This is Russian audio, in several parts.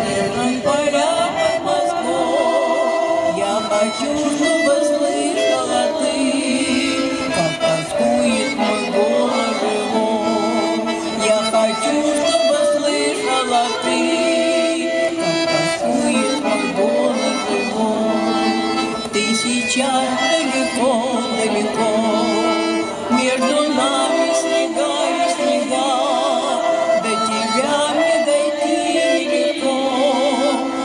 мирных полях под Москвой. Я хочу, чтобы слышала ты, как тоскует мой голос живой. Я хочу, чтобы слышала ты, как тоскует мой голос живой. Ты сейчас далеко, далеко, между нами снега и снега, до тебя мне дойти нелегко,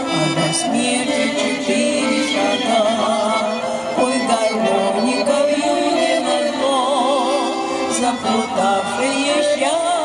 а до смерти 4 шага. Ой, гармоника в юге назло, заплутавшие счастье.